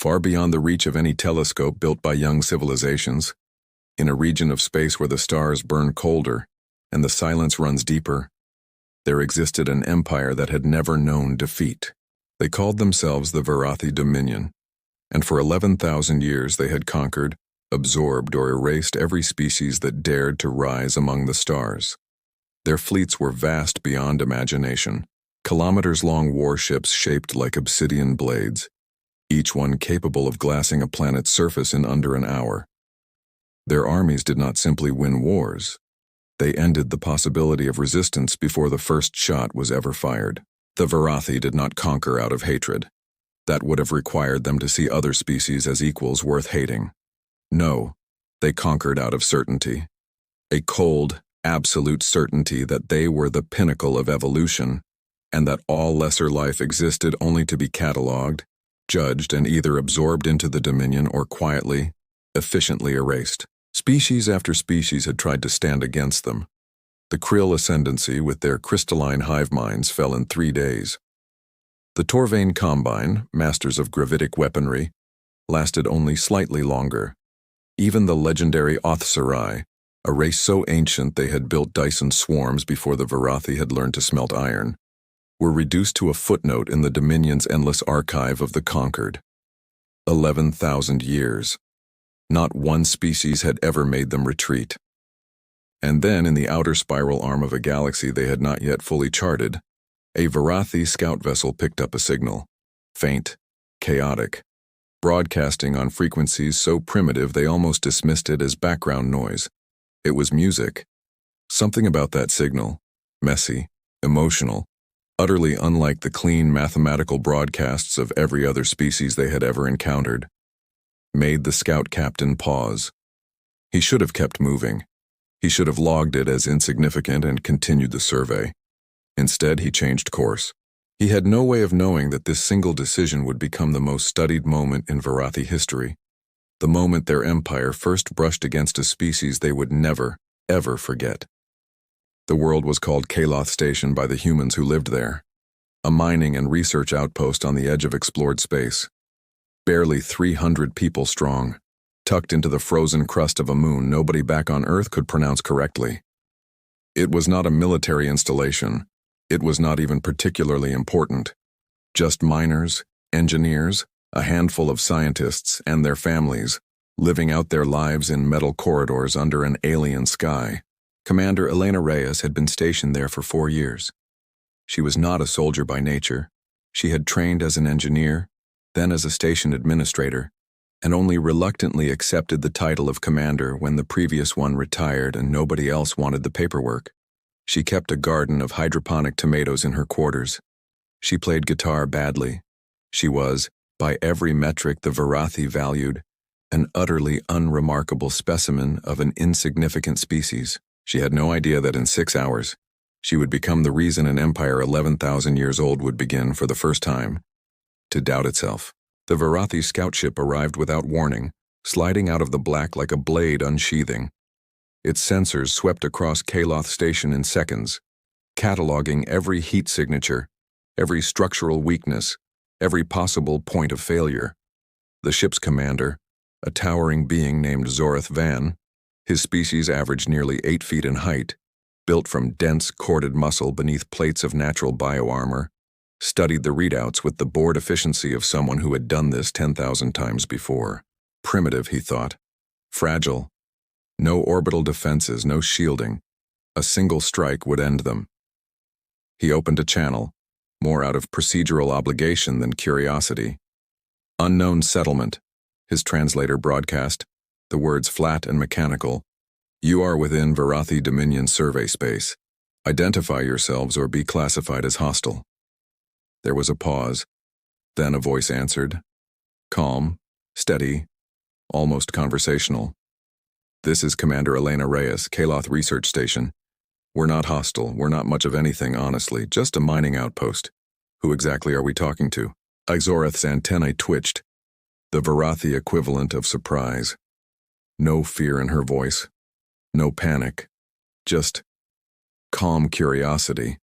far beyond the reach of any telescope built by young civilizations, in a region of space where the stars burn colder and the silence runs deeper, there existed an empire that had never known defeat. They called themselves the Verrathi Dominion, and for 11,000 years they had conquered, absorbed, or erased every species that dared to rise among the stars. Their fleets were vast beyond imagination, kilometers-long warships shaped like obsidian blades, each one capable of glassing a planet's surface in under an hour. Their armies did not simply win wars. They ended the possibility of resistance before the first shot was ever fired. The Verrathi did not conquer out of hatred. That would have required them to see other species as equals worth hating. No, they conquered out of certainty. A cold, absolute certainty that they were the pinnacle of evolution, and that all lesser life existed only to be catalogued, judged, and either absorbed into the Dominion or quietly, efficiently erased. Species after species had tried to stand against them. The krill ascendancy, with their crystalline hive minds, fell in 3 days. The Torvain Combine, masters of gravitic weaponry, lasted only slightly longer. Even the legendary Othsarai, a race so ancient they had built Dyson swarms before the Verrathi had learned to smelt iron, were reduced to a footnote in the Dominion's endless archive of the conquered. 11,000 years. Not one species had ever made them retreat. And then, in the outer spiral arm of a galaxy they had not yet fully charted, a Verrathi scout vessel picked up a signal. Faint, chaotic, broadcasting on frequencies so primitive they almost dismissed it as background noise. It was music. Something about that signal, messy, emotional, utterly unlike the clean mathematical broadcasts of every other species they had ever encountered, made the scout captain pause. He should have kept moving. He should have logged it as insignificant and continued the survey. Instead, he changed course. He had no way of knowing that this single decision would become the most studied moment in Verrathi history, the moment their empire first brushed against a species they would never, ever forget. The world was called Kaloth Station by the humans who lived there, a mining and research outpost on the edge of explored space. Barely 300 people strong, tucked into the frozen crust of a moon nobody back on Earth could pronounce correctly. It was not a military installation. It was not even particularly important. Just miners, engineers, a handful of scientists, and their families, living out their lives in metal corridors under an alien sky. Commander Elena Reyes had been stationed there for 4 years. She was not a soldier by nature. She had trained as an engineer, then as a station administrator, and only reluctantly accepted the title of commander when the previous one retired and nobody else wanted the paperwork. She kept a garden of hydroponic tomatoes in her quarters. She played guitar badly. She was, by every metric the Verrathi valued, an utterly unremarkable specimen of an insignificant species. She had no idea that in 6 hours, she would become the reason an empire 11,000 years old would begin for the first time to doubt itself. The Verrathi scout ship arrived without warning, sliding out of the black like a blade unsheathing. Its sensors swept across Kaloth Station in seconds, cataloging every heat signature, every structural weakness, every possible point of failure. The ship's commander, a towering being named Zorith Van, his species averaged nearly 8 feet in height, built from dense, corded muscle beneath plates of natural bioarmor, studied the readouts with the bored efficiency of someone who had done this 10,000 times before. Primitive, he thought. Fragile. No orbital defenses, no shielding. A single strike would end them. He opened a channel, more out of procedural obligation than curiosity. Unknown settlement, his translator broadcast, the words flat and mechanical. You are within Verrathi Dominion survey space. Identify yourselves or be classified as hostile. There was a pause. Then a voice answered. Calm, steady, almost conversational. This is Commander Elena Reyes, Kaloth Research Station. We're not hostile. We're not much of anything, honestly. Just a mining outpost. Who exactly are we talking to? Zorith's antennae twitched. The Verrathi equivalent of surprise. No fear in her voice. No panic. Just calm curiosity.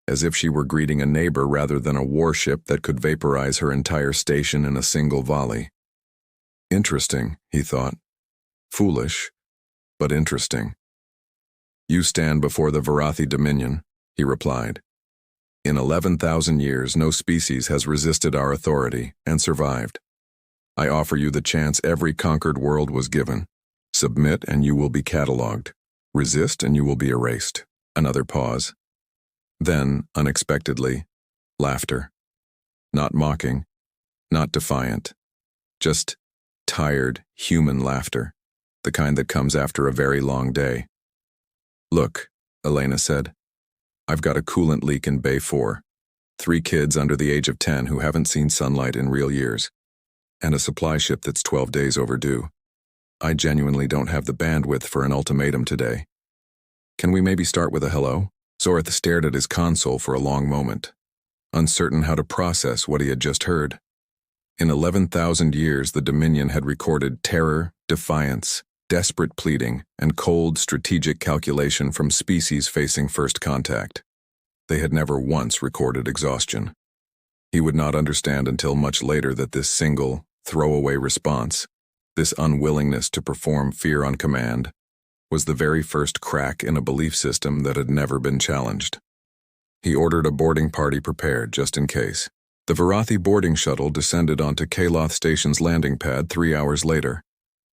As if she were greeting a neighbor rather than a warship that could vaporize her entire station in a single volley. Interesting, he thought. Foolish, but interesting. You stand before the Verrathi Dominion, he replied. In 11,000 years, no species has resisted our authority and survived. I offer you the chance every conquered world was given. Submit and you will be catalogued. Resist and you will be erased. Another pause. Then, unexpectedly, laughter. Not mocking, not defiant. Just tired, human laughter, the kind that comes after a very long day. Look, Elena said. I've got a coolant leak in Bay 4. 3 kids under the age of 10 who haven't seen sunlight in real years. And a supply ship that's 12 days overdue. I genuinely don't have the bandwidth for an ultimatum today. Can we maybe start with a hello? Zorath stared at his console for a long moment, uncertain how to process what he had just heard. In 11,000 years, the Dominion had recorded terror, defiance, desperate pleading, and cold, strategic calculation from species facing first contact. They had never once recorded exhaustion. He would not understand until much later that this single, throwaway response, this unwillingness to perform fear on command, was the very first crack in a belief system that had never been challenged. He ordered a boarding party prepared just in case. The Verrathi boarding shuttle descended onto Kaloth Station's landing pad 3 hours later,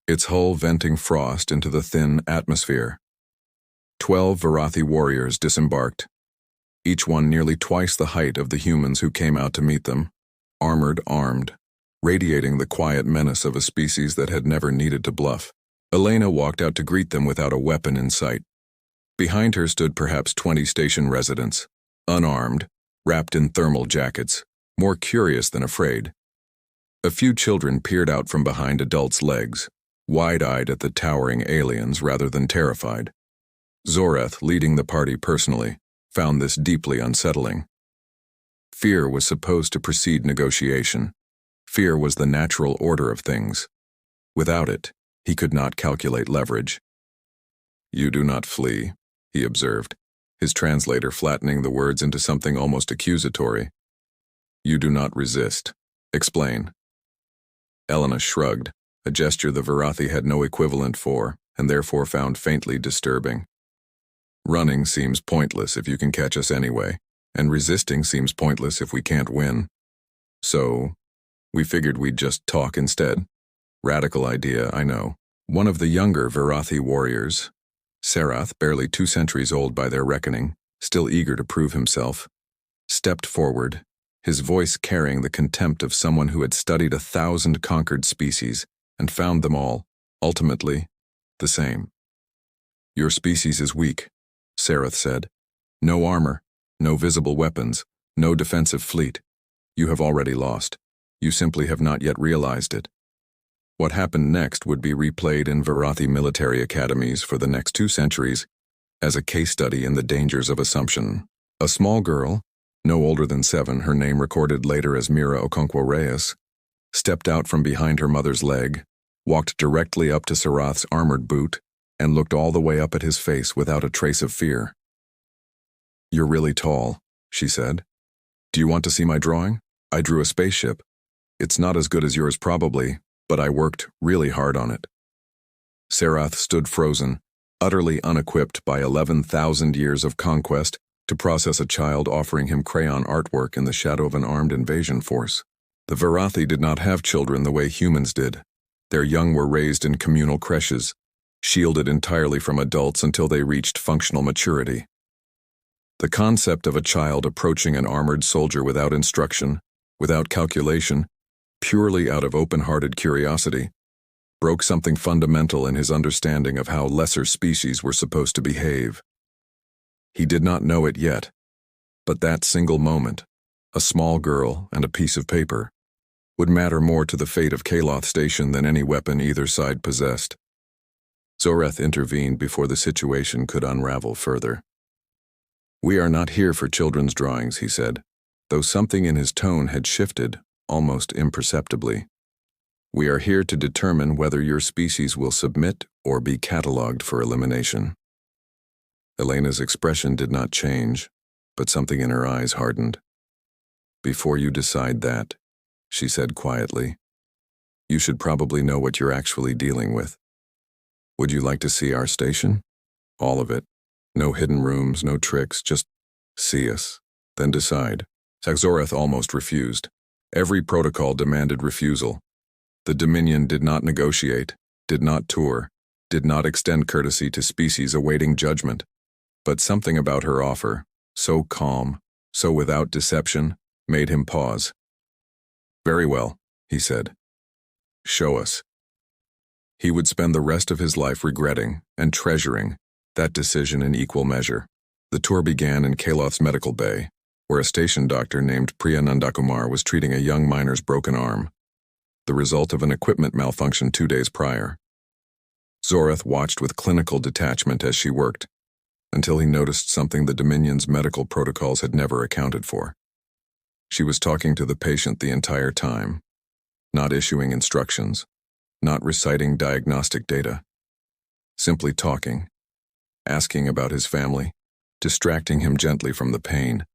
its hull venting frost into the thin atmosphere. 12 Verrathi warriors disembarked, each one nearly twice the height of the humans who came out to meet them, armed, radiating the quiet menace of a species that had never needed to bluff. Elena walked out to greet them without a weapon in sight. Behind her stood perhaps 20 station residents, unarmed, wrapped in thermal jackets, more curious than afraid. A few children peered out from behind adults' legs, wide-eyed at the towering aliens rather than terrified. Zorath, leading the party personally, found this deeply unsettling. Fear was supposed to precede negotiation. Fear was the natural order of things. Without it, he could not calculate leverage. You do not flee, he observed, his translator flattening the words into something almost accusatory. You do not resist. Explain. Elena shrugged, a gesture the Verrathi had no equivalent for, and therefore found faintly disturbing. Running seems pointless if you can catch us anyway, and resisting seems pointless if we can't win. So, we figured we'd just talk instead. Radical idea, I know. One of the younger Verrathi warriors, Sarath, barely 2 centuries old by their reckoning, still eager to prove himself, stepped forward, his voice carrying the contempt of someone who had studied 1,000 conquered species and found them all, ultimately, the same. Your species is weak, Sarath said. No armor, no visible weapons, no defensive fleet. You have already lost. You simply have not yet realized it. What happened next would be replayed in Verrathi military academies for the next 2 centuries as a case study in the dangers of assumption. A small girl, no older than 7, her name recorded later as Mira Okonkwo Reyes, stepped out from behind her mother's leg, walked directly up to Sarath's armored boot, and looked all the way up at his face without a trace of fear. You're really tall, she said. Do you want to see my drawing? I drew a spaceship. It's not as good as yours probably, but I worked really hard on it. Sarath stood frozen, utterly unequipped by 11,000 years of conquest to process a child offering him crayon artwork in the shadow of an armed invasion force. The Verrathi did not have children the way humans did. Their young were raised in communal creches, shielded entirely from adults until they reached functional maturity. The concept of a child approaching an armored soldier without instruction, without calculation, purely out of open-hearted curiosity, broke something fundamental in his understanding of how lesser species were supposed to behave. He did not know it yet, but that single moment, a small girl and a piece of paper, would matter more to the fate of Kaloth Station than any weapon either side possessed. Zorath intervened before the situation could unravel further. We are not here for children's drawings, he said, though something in his tone had shifted, almost imperceptibly. We are here to determine whether your species will submit or be catalogued for elimination. Elena's expression did not change, but something in her eyes hardened. Before you decide that, she said quietly, You should probably know what you're actually dealing with. Would you like to see our station? All of it. No hidden rooms, no tricks, just see us. Then decide. Zorath almost refused. Every protocol demanded refusal. The Dominion did not negotiate, did not tour, did not extend courtesy to species awaiting judgment. But something about her offer, so calm, so without deception, made him pause. Very well, he said. Show us. He would spend the rest of his life regretting and treasuring that decision in equal measure. The tour began in Kailath's medical bay, where a station doctor named Priya Nandakumar was treating a young miner's broken arm, the result of an equipment malfunction 2 days prior. Zorath watched with clinical detachment as she worked, until he noticed something the Dominion's medical protocols had never accounted for. She was talking to the patient the entire time, not issuing instructions, not reciting diagnostic data, simply talking, asking about his family, distracting him gently from the pain,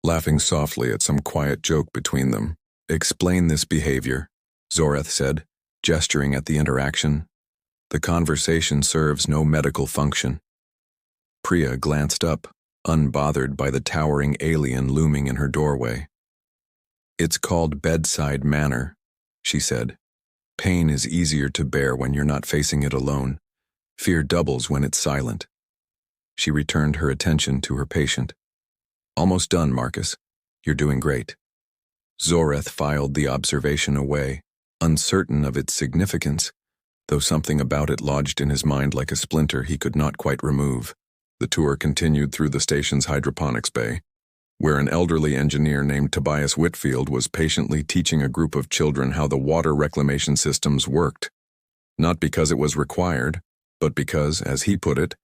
laughing softly at some quiet joke between them. Explain this behavior, Zorath said, gesturing at the interaction. The conversation serves no medical function. Priya glanced up, unbothered by the towering alien looming in her doorway. It's called bedside manner, she said. Pain is easier to bear when you're not facing it alone. Fear doubles when it's silent. She returned her attention to her patient. Almost done, Marcus. You're doing great. Zorath filed the observation away, uncertain of its significance, though something about it lodged in his mind like a splinter he could not quite remove. The tour continued through the station's hydroponics bay, where an elderly engineer named Tobias Whitfield was patiently teaching a group of children how the water reclamation systems worked. Not because it was required, but because, as he put it,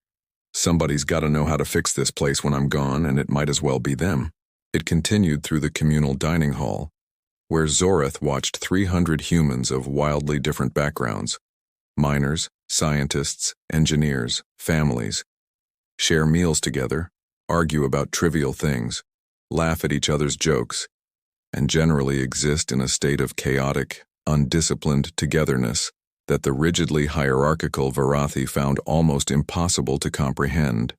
somebody's got to know how to fix this place when I'm gone, and it might as well be them. It continued through the communal dining hall, where Zorath watched 300 humans of wildly different backgrounds, miners, scientists, engineers, families, share meals together, argue about trivial things, laugh at each other's jokes, and generally exist in a state of chaotic, undisciplined togetherness that the rigidly hierarchical Verrathi found almost impossible to comprehend.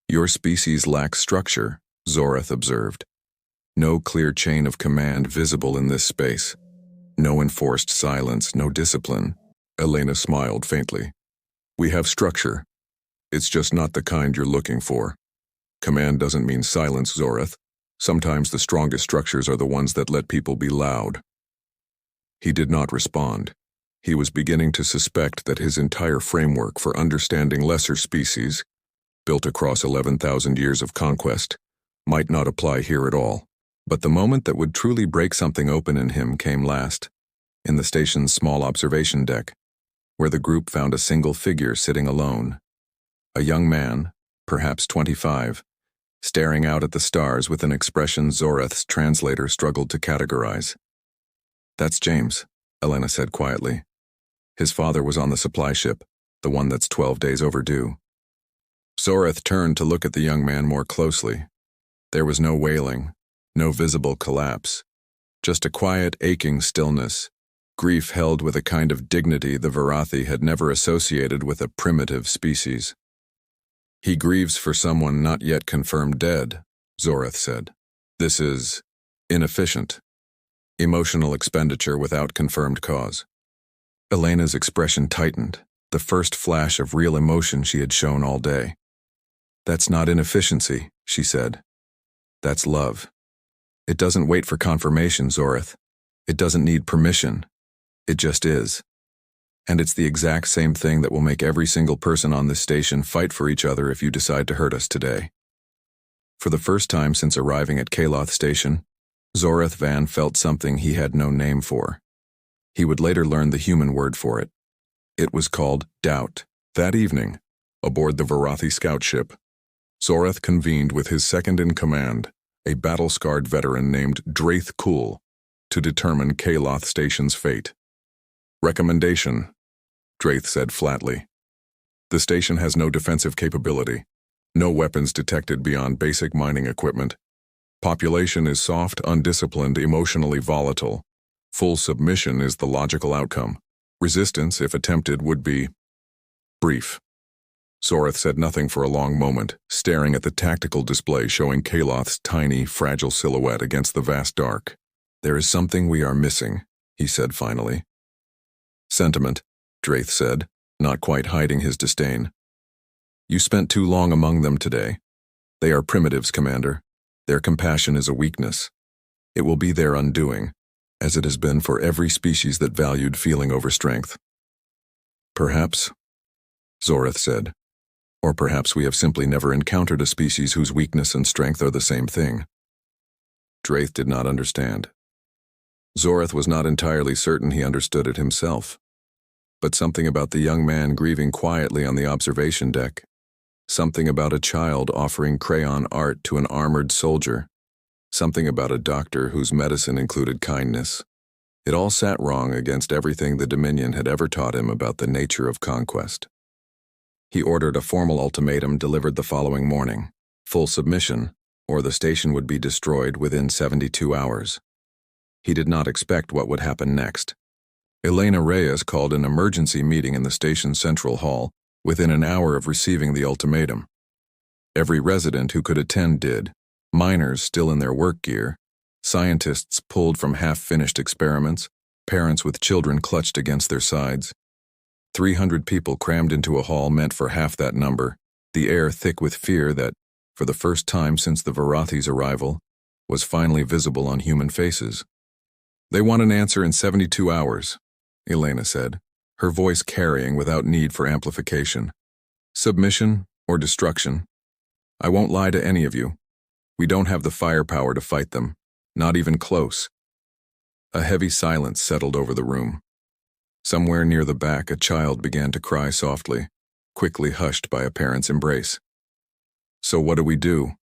Your species lacks structure, Zorath observed. No clear chain of command visible in this space. No enforced silence, no discipline. Elena smiled faintly. We have structure. It's just not the kind you're looking for. Command doesn't mean silence, Zorath. Sometimes the strongest structures are the ones that let people be loud. He did not respond. He was beginning to suspect that his entire framework for understanding lesser species, built across 11,000 years of conquest, might not apply here at all. But the moment that would truly break something open in him came last, in the station's small observation deck, where the group found a single figure sitting alone. A young man, perhaps 25, staring out at the stars with an expression Zorath's translator struggled to categorize. That's James, Elena said quietly. His father was on the supply ship, the one that's 12 days overdue. Zorath turned to look at the young man more closely. There was no wailing, no visible collapse, just a quiet, aching stillness, grief held with a kind of dignity the Verrathi had never associated with a primitive species. He grieves for someone not yet confirmed dead, Zorath said. This is inefficient. Emotional expenditure without confirmed cause. Elena's expression tightened, the first flash of real emotion she had shown all day. That's not inefficiency, she said. That's love. It doesn't wait for confirmation, Zorath. It doesn't need permission. It just is. And it's the exact same thing that will make every single person on this station fight for each other if you decide to hurt us today. For the first time since arriving at Kailath Station, Zorath Van felt something he had no name for. He would later learn the human word for it. It was called doubt. That evening, aboard the Verrathi scout ship, Zorath convened with his second-in-command, a battle-scarred veteran named Draith Cool, to determine Kailath Station's fate. Recommendation, Draith said flatly. The station has no defensive capability, no weapons detected beyond basic mining equipment. Population is soft, undisciplined, emotionally volatile. Full submission is the logical outcome. Resistance, if attempted, would be brief. Zorath said nothing for a long moment, staring at the tactical display showing Kaloth's tiny, fragile silhouette against the vast dark. "There is something we are missing," he said finally. "Sentiment," Draith said, not quite hiding his disdain. "You spent too long among them today. They are primitives, Commander. Their compassion is a weakness. It will be their undoing, as it has been for every species that valued feeling over strength." "Perhaps," Zorath said. "Or perhaps we have simply never encountered a species whose weakness and strength are the same thing." Draith did not understand. Zorath was not entirely certain he understood it himself. But something about the young man grieving quietly on the observation deck, something about a child offering crayon art to an armored soldier, something about a doctor whose medicine included kindness. It all sat wrong against everything the Dominion had ever taught him about the nature of conquest. He ordered a formal ultimatum delivered the following morning: full submission, or the station would be destroyed within 72 hours. He did not expect what would happen next. Elena Reyes called an emergency meeting in the station's central hall within an hour of receiving the ultimatum. Every resident who could attend did, miners still in their work gear, scientists pulled from half-finished experiments, parents with children clutched against their sides. 300 people crammed into a hall meant for half that number, the air thick with fear that, for the first time since the Verrathi's arrival, was finally visible on human faces. "They want an answer in 72 hours, Elena said, her voice carrying without need for amplification. "Submission or destruction. I won't lie to any of you. We don't have the firepower to fight them, not even close." A heavy silence settled over the room. Somewhere near the back, a child began to cry softly, quickly hushed by a parent's embrace. "So what do we do?"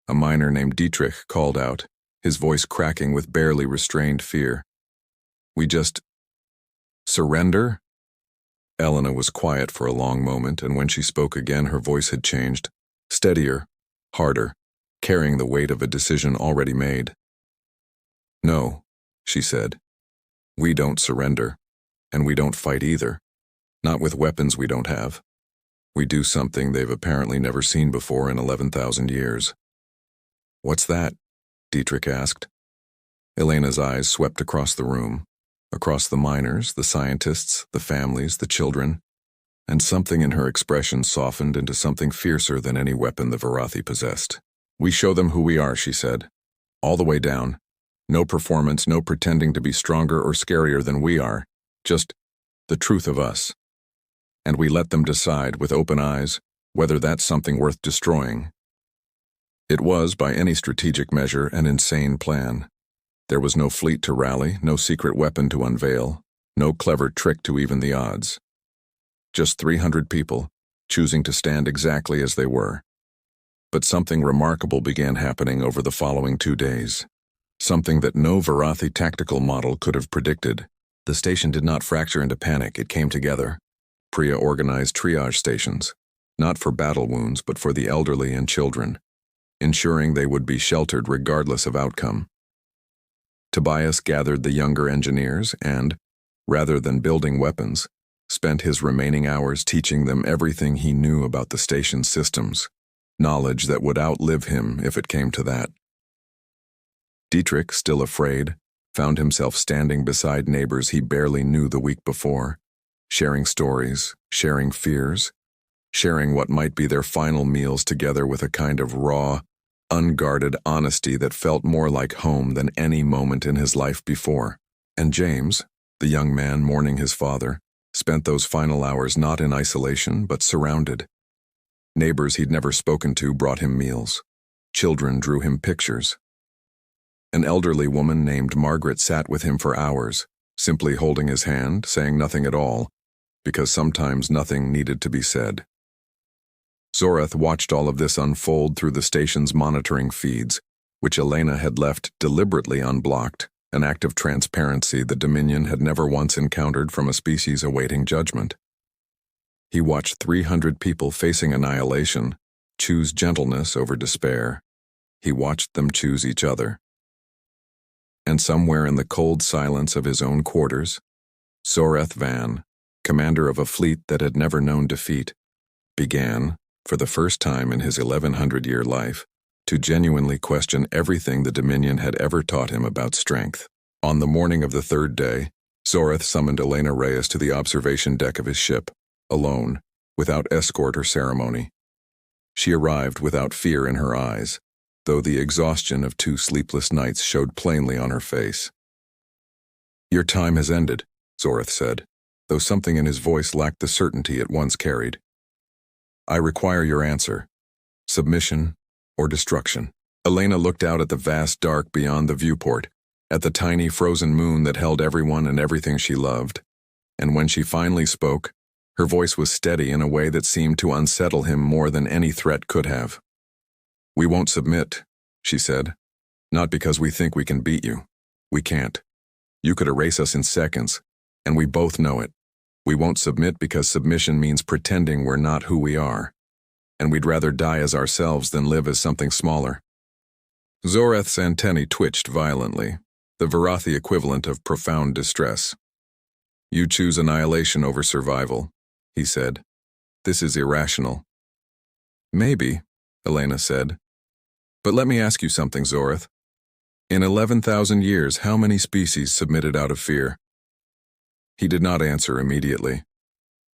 A miner named Dietrich called out, his voice cracking with barely restrained fear. "We just surrender?" Elena was quiet for a long moment, and when she spoke again, her voice had changed, steadier, harder, carrying the weight of a decision already made. "No," she said. "We don't surrender. And we don't fight either. Not with weapons we don't have. We do something they've apparently never seen before in 11,000 years." "What's that?" Dietrich asked. Elena's eyes swept across the room, across the miners, the scientists, the families, the children, and something in her expression softened into something fiercer than any weapon the Verrathi possessed. "We show them who we are," she said. "All the way down. No performance, no pretending to be stronger or scarier than we are. Just the truth of us. And we let them decide with open eyes whether that's something worth destroying." It was, by any strategic measure, an insane plan. There was no fleet to rally, no secret weapon to unveil, no clever trick to even the odds. Just 300 people, choosing to stand exactly as they were. But something remarkable began happening over the following 2 days. Something that no Verrathi tactical model could have predicted. The station did not fracture into panic, it came together. Priya organized triage stations, not for battle wounds but for the elderly and children, ensuring they would be sheltered regardless of outcome. Tobias gathered the younger engineers and, rather than building weapons, spent his remaining hours teaching them everything he knew about the station's systems, knowledge that would outlive him if it came to that. Dietrich, still afraid, found himself standing beside neighbors he barely knew the week before, sharing stories, sharing fears, sharing what might be their final meals together with a kind of raw, unguarded honesty that felt more like home than any moment in his life before. And James, the young man mourning his father, spent those final hours not in isolation but surrounded. Neighbors he'd never spoken to brought him meals. Children drew him pictures. An elderly woman named Margaret sat with him for hours, simply holding his hand, saying nothing at all, because sometimes nothing needed to be said. Zorath watched all of this unfold through the station's monitoring feeds, which Elena had left deliberately unblocked, an act of transparency the Dominion had never once encountered from a species awaiting judgment. He watched 300 people facing annihilation choose gentleness over despair. He watched them choose each other. And somewhere in the cold silence of his own quarters, Zoreth Van, commander of a fleet that had never known defeat, began, for the first time in his 1100-year life, to genuinely question everything the Dominion had ever taught him about strength. On the morning of the third day, Zoreth summoned Elena Reyes to the observation deck of his ship, alone, without escort or ceremony. She arrived without fear in her eyes, though the exhaustion of 2 sleepless nights showed plainly on her face. "Your time has ended," Zoreth said, though something in his voice lacked the certainty it once carried. "I require your answer. Submission or destruction." Elena looked out at the vast dark beyond the viewport, at the tiny frozen moon that held everyone and everything she loved, and when she finally spoke, her voice was steady in a way that seemed to unsettle him more than any threat could have. "We won't submit," she said. "Not because we think we can beat you. We can't. You could erase us in seconds, and we both know it. We won't submit because submission means pretending we're not who we are, and we'd rather die as ourselves than live as something smaller." Zoreth's antennae twitched violently, the Verrathi equivalent of profound distress. "You choose annihilation over survival," he said. "This is irrational." "Maybe," Elena said. "But let me ask you something, Zoreth. In 11,000 years, how many species submitted out of fear?" He did not answer immediately.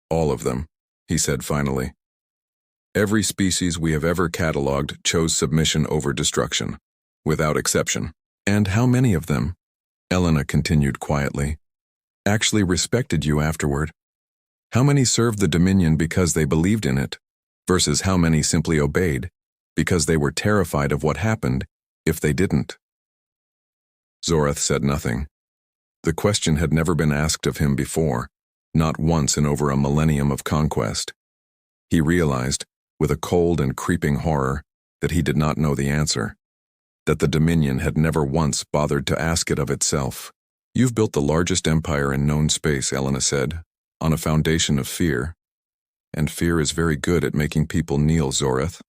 "All of them," he said finally. "Every species we have ever catalogued chose submission over destruction, without exception." "And how many of them," Elena continued quietly, "actually respected you afterward? How many served the Dominion because they believed in it, versus how many simply obeyed, because they were terrified of what happened if they didn't?" Zoreth said nothing. The question had never been asked of him before, not once in over a millennium of conquest. He realized, with a cold and creeping horror, that he did not know the answer, that the Dominion had never once bothered to ask it of itself. "You've built the largest empire in known space," Elena said, "on a foundation of fear. And fear is very good at making people kneel, Zoreth.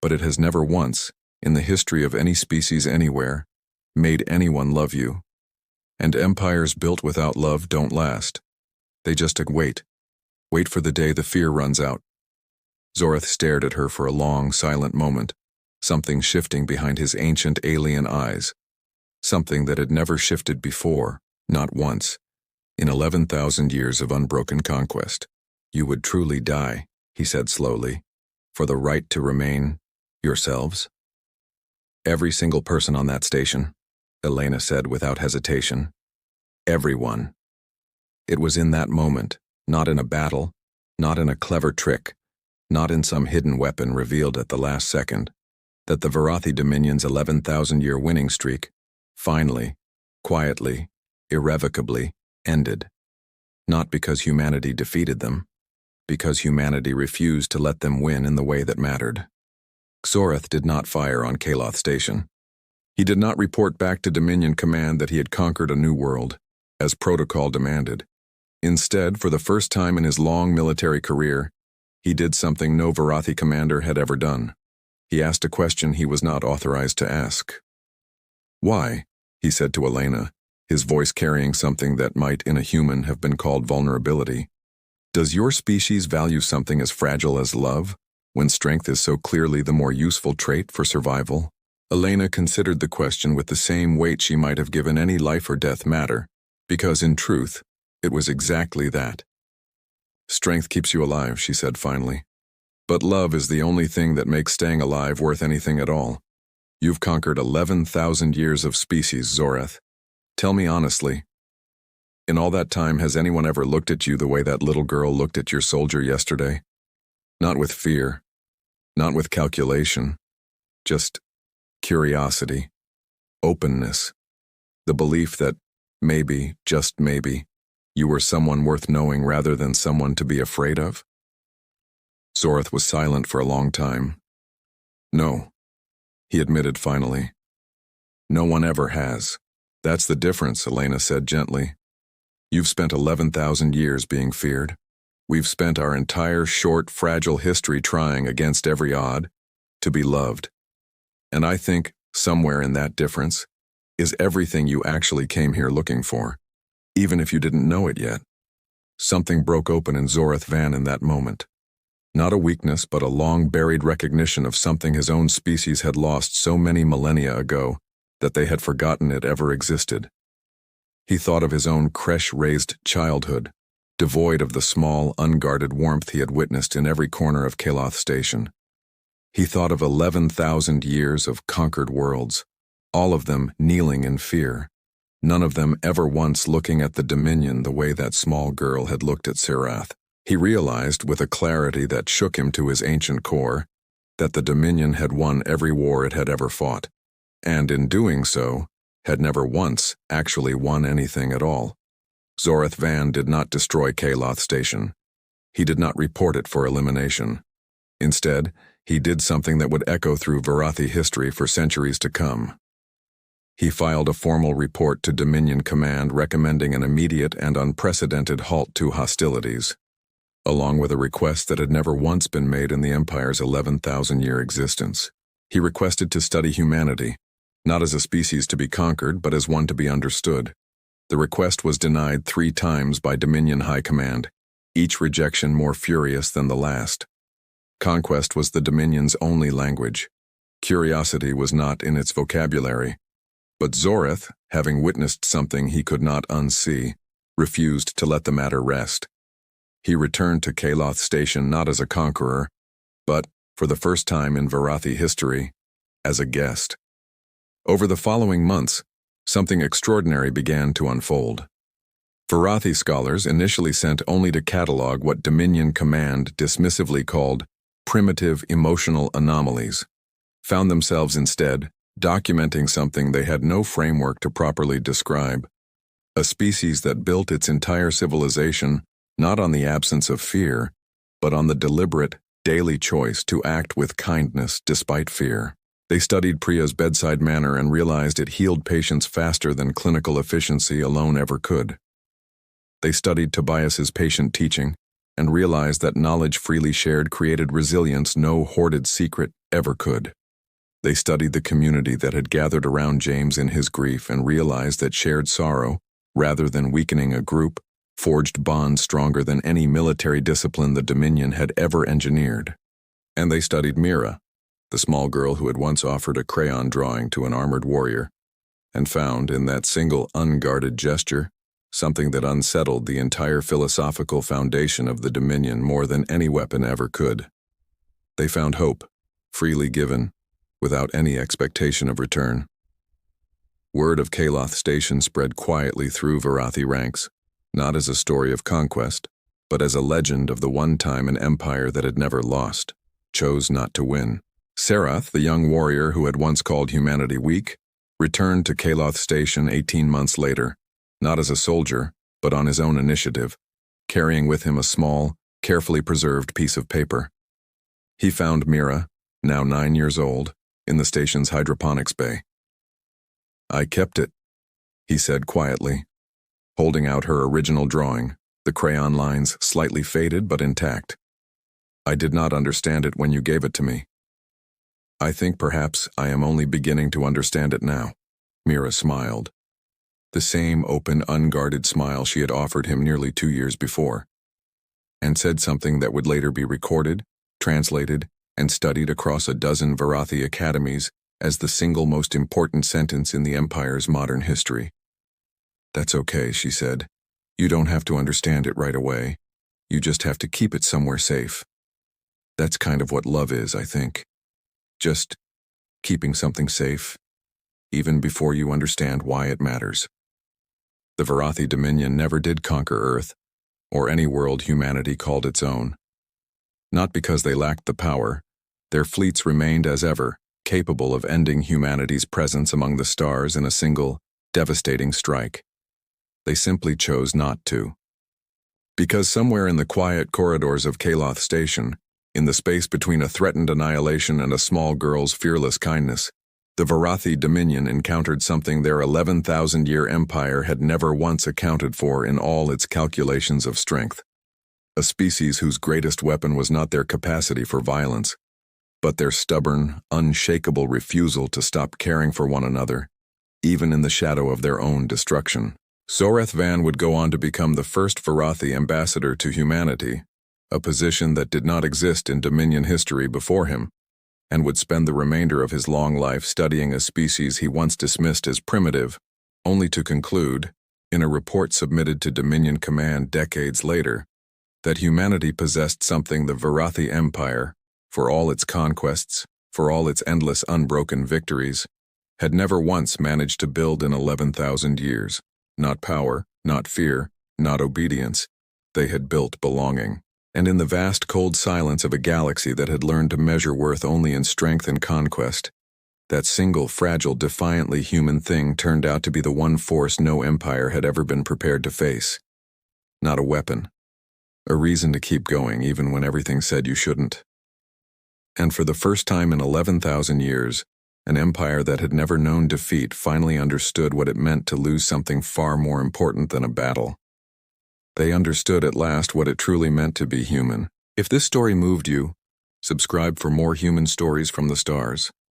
But it has never once, in the history of any species anywhere, made anyone love you. And empires built without love don't last. They just wait for the day the fear runs out." Zoreth stared at her for a long, silent moment, something shifting behind his ancient alien eyes, something that had never shifted before, not once, in 11,000 years of unbroken conquest. "You would truly die," he said slowly, "for the right to remain yourselves?" "Every single person on that station," Elena said without hesitation. "Everyone." It was in that moment, not in a battle, not in a clever trick, not in some hidden weapon revealed at the last second, that the Verrathi Dominion's 11,000-year winning streak finally, quietly, irrevocably ended. Not because humanity defeated them, because humanity refused to let them win in the way that mattered. Zoreth did not fire on Kaloth Station. He did not report back to Dominion Command that he had conquered a new world, as protocol demanded. Instead, for the first time in his long military career, he did something no Verrathi commander had ever done. He asked a question he was not authorized to ask. "Why?" he said to Elena, his voice carrying something that might in a human have been called vulnerability. "Does your species value something as fragile as love, when strength is so clearly the more useful trait for survival?" Elena considered the question with the same weight she might have given any life or death matter, because in truth, it was exactly that. "Strength keeps you alive," she said finally. "But love is the only thing that makes staying alive worth anything at all. You've conquered 11,000 years of species, Zoreth. Tell me honestly, in all that time has anyone ever looked at you the way that little girl looked at your soldier yesterday? Not with fear, not with calculation, just curiosity, openness, the belief that maybe, just maybe, you were someone worth knowing rather than someone to be afraid of?" Zoreth was silent for a long time. "No," he admitted finally. "No one ever has. That's the difference," Elena said gently. "You've spent 11,000 years being feared. We've spent our entire short, fragile history trying against every odd to be loved. And I think, somewhere in that difference, is everything you actually came here looking for, even if you didn't know it yet. Something broke open in Zorath Van in that moment. Not a weakness, but a long-buried recognition of something his own species had lost so many millennia ago that they had forgotten it ever existed. He thought of his own creche-raised childhood, devoid of the small, unguarded warmth he had witnessed in every corner of Kaloth Station. He thought of 11,000 years of conquered worlds, all of them kneeling in fear, none of them ever once looking at the Dominion the way that small girl had looked at Serath. He realized, with a clarity that shook him to his ancient core, that the Dominion had won every war it had ever fought, and in doing so, had never once actually won anything at all. Zorath Van did not destroy Kaloth Station. He did not report it for elimination. Instead, he did something that would echo through Verrathi history for centuries to come. He filed a formal report to Dominion Command recommending an immediate and unprecedented halt to hostilities, along with a request that had never once been made in the Empire's 11,000-year existence. He requested to study humanity, not as a species to be conquered, but as one to be understood. The request was denied 3 times by Dominion High Command, each rejection more furious than the last. Conquest was the Dominion's only language. Curiosity was not in its vocabulary. But Zorath, having witnessed something he could not unsee, refused to let the matter rest. He returned to Kaloth Station not as a conqueror, but, for the first time in Verrathi history, as a guest. Over the following months, something extraordinary began to unfold. Verrathi scholars, initially sent only to catalog what Dominion Command dismissively called primitive emotional anomalies, found themselves instead documenting something they had no framework to properly describe, a species that built its entire civilization not on the absence of fear, but on the deliberate, daily choice to act with kindness despite fear. They studied Priya's bedside manner and realized it healed patients faster than clinical efficiency alone ever could. They studied Tobias's patient teaching and realized that knowledge freely shared created resilience no hoarded secret ever could. They studied the community that had gathered around James in his grief and realized that shared sorrow, rather than weakening a group, forged bonds stronger than any military discipline the Dominion had ever engineered. And they studied Mira, the small girl who had once offered a crayon drawing to an armored warrior, and found in that single unguarded gesture something that unsettled the entire philosophical foundation of the Dominion more than any weapon ever could. They found hope, freely given, without any expectation of return. Word of Kaloth Station spread quietly through Verrathi ranks, not as a story of conquest, but as a legend of the one time an empire that had never lost, chose not to win. Serath, the young warrior who had once called humanity weak, returned to Kaloth Station 18 months later, not as a soldier, but on his own initiative, carrying with him a small, carefully preserved piece of paper. He found Mira, now 9 years old, in the station's hydroponics bay. "I kept it," he said quietly, holding out her original drawing, the crayon lines slightly faded but intact. "I did not understand it when you gave it to me. I think perhaps I am only beginning to understand it now." Mira smiled. The same open, unguarded smile she had offered him nearly 2 years before, and said something that would later be recorded, translated, and studied across a dozen Verrathi academies as the single most important sentence in the Empire's modern history. "That's okay," she said. "You don't have to understand it right away. You just have to keep it somewhere safe. That's kind of what love is, I think. Just keeping something safe, even before you understand why it matters." The Verrathi Dominion never did conquer Earth, or any world humanity called its own. Not because they lacked the power. Their fleets remained as ever, capable of ending humanity's presence among the stars in a single, devastating strike. They simply chose not to. Because somewhere in the quiet corridors of Kaloth Station, in the space between a threatened annihilation and a small girl's fearless kindness, the Verrathi Dominion encountered something their 11,000-year empire had never once accounted for in all its calculations of strength. A species whose greatest weapon was not their capacity for violence, but their stubborn, unshakable refusal to stop caring for one another, even in the shadow of their own destruction. Zoreth Van would go on to become the first Verrathi ambassador to humanity, a position that did not exist in Dominion history before him, and would spend the remainder of his long life studying a species he once dismissed as primitive, only to conclude, in a report submitted to Dominion Command decades later, that humanity possessed something the Verrathi Empire, for all its conquests, for all its endless unbroken victories, had never once managed to build in 11,000 years. Not power, not fear, not obedience. They had built belonging. And in the vast cold silence of a galaxy that had learned to measure worth only in strength and conquest, that single, fragile, defiantly human thing turned out to be the one force no empire had ever been prepared to face. Not a weapon. A reason to keep going even when everything said you shouldn't. And for the first time in 11,000 years, an empire that had never known defeat finally understood what it meant to lose something far more important than a battle. They understood at last what it truly meant to be human. If this story moved you, subscribe for more human stories from the stars.